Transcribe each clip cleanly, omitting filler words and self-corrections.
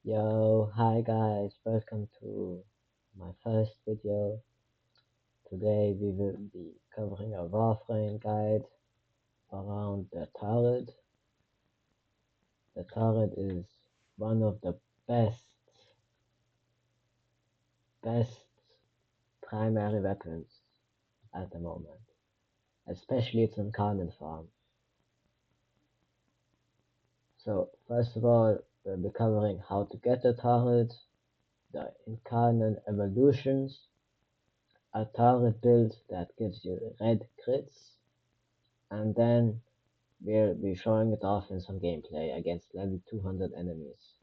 Yo, hi guys, welcome to my first video. Today we will be covering a Warframe guide around the torid. The torid is one of the best primary weapons at the moment, especially its incarnate form. So first of all, we'll be covering how to get the torid, the incarnate evolutions, a torid build that gives you red crits, and then we'll be showing it off in some gameplay against level 200 enemies.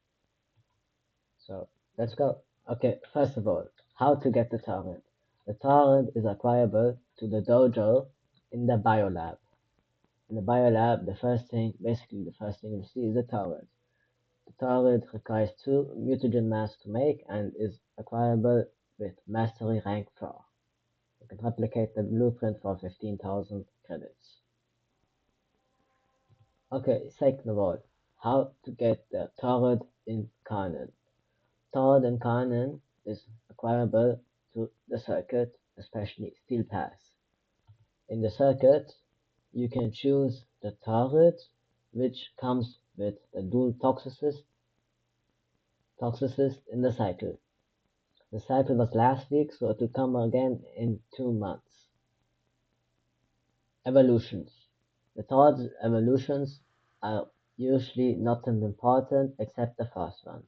So let's go. Okay, first of all, how to get the torrent. The torrent is acquirable to the dojo in the biolab. In the biolab, basically the first thing you'll see is the torrent. The torrent requires 2 mutagen masks to make and is acquirable with mastery rank 4. You can replicate the blueprint for 15,000 credits. Okay, second of all, how to get the Torid incarnate. Torid incarnate is acquirable to the circuit, especially Steel Pass. In the circuit, you can choose the Torid, which comes with the dual toxicist in the cycle. The cycle was last week, so it will come again in 2 months. Evolutions. The Torid evolutions are usually not as important except the first one.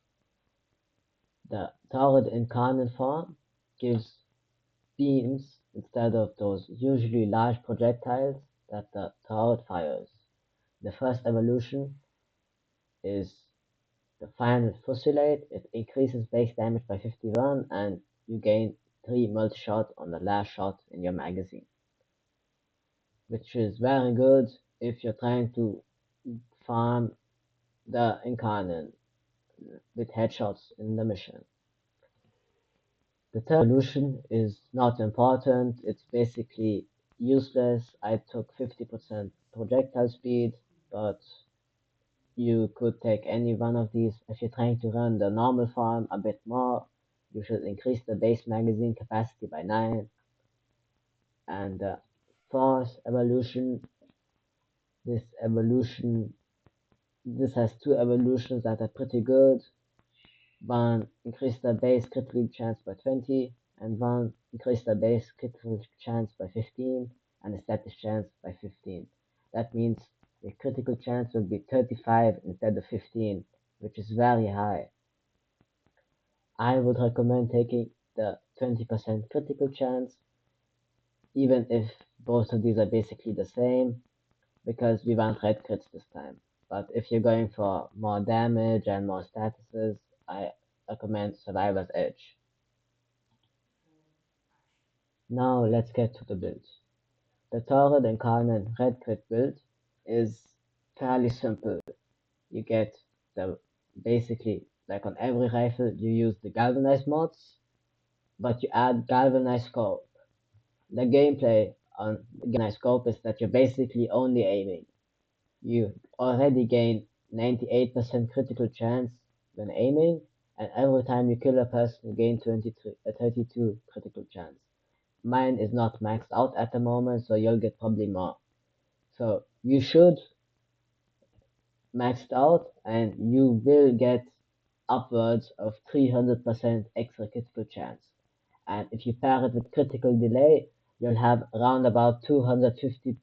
The torid incarnate form gives beams instead of those usually large projectiles that the torid fires. The first evolution is the final fusillade. It increases base damage by 51 and you gain 3 multi-shot on the last shot in your magazine, which is very good if you're trying to farm the incarnate with headshots in the mission. The third evolution is not important, it's basically useless. I took 50% projectile speed, but you could take any one of these. If you're trying to run the normal farm a bit more, you should increase the base magazine capacity by 9. And the fourth evolution, this evolution, this has 2 evolutions that are pretty good. One increase the base critical chance by 20, and one increase the base critical chance by 15, and the status chance by 15. That means the critical chance will be 35 instead of 15, which is very high. I would recommend taking the 20% critical chance, even if both of these are basically the same, because we want red crits this time. But if you're going for more damage and more statuses, I recommend Survivor's Edge. Now let's get to the build. The Torid Incarnate Red Crit build is fairly simple. You get the basically like on every rifle you use the galvanized mods, but you add galvanized scope. The gameplay on the galvanized scope is that you're basically only aiming. You already gain 98% critical chance when aiming, and every time you kill a person you gain 32 critical chance. Mine is not maxed out at the moment, so you'll get probably more. So you should max it out and you will get upwards of 300% extra critical chance. And if you pair it with critical delay, you'll have around about 250%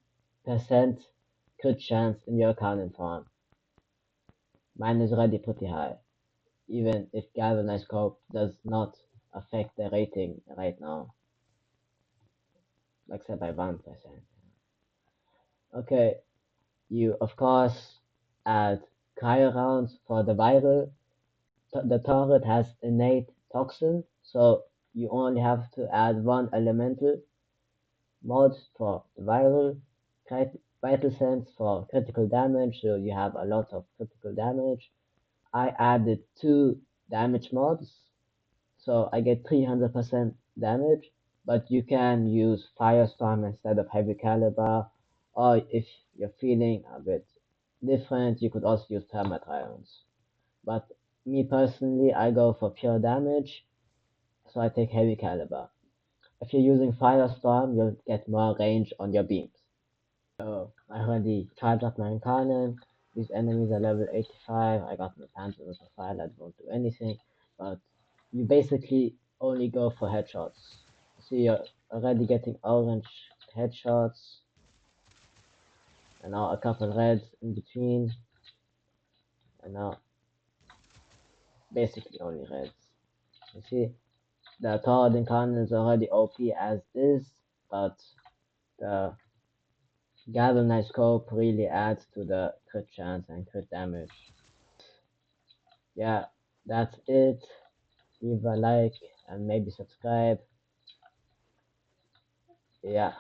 crit chance in your cannon farm. Mine is already pretty high, even if galvanized scope does not affect the rating right now, except by 1%. Okay, you of course add cryo rounds for the viral. The turret has innate toxin, so you only have to add 1 elemental mod for the viral, vital sense for critical damage, so you have a lot of critical damage. I added 2 damage mods, so I get 300% damage, but you can use Firestorm instead of Heavy Caliber, or if you're feeling a bit different, you could also use Thermite Rounds. But Me personally, I go for pure damage, so I take heavy caliber. If you're using Firestorm, you'll get more range on your beams. So I already charged up my Incarnate. These enemies are level 85. I got my Panzer with a file that won't do anything. But you basically only go for headshots. See, you're already getting orange headshots, and now a couple reds in between, and now basically only reds. You see, the torid Incarnate is already OP as is, but the galvanized scope really adds to the crit chance and crit damage. Yeah, that's it. Leave a like and maybe subscribe. Yeah.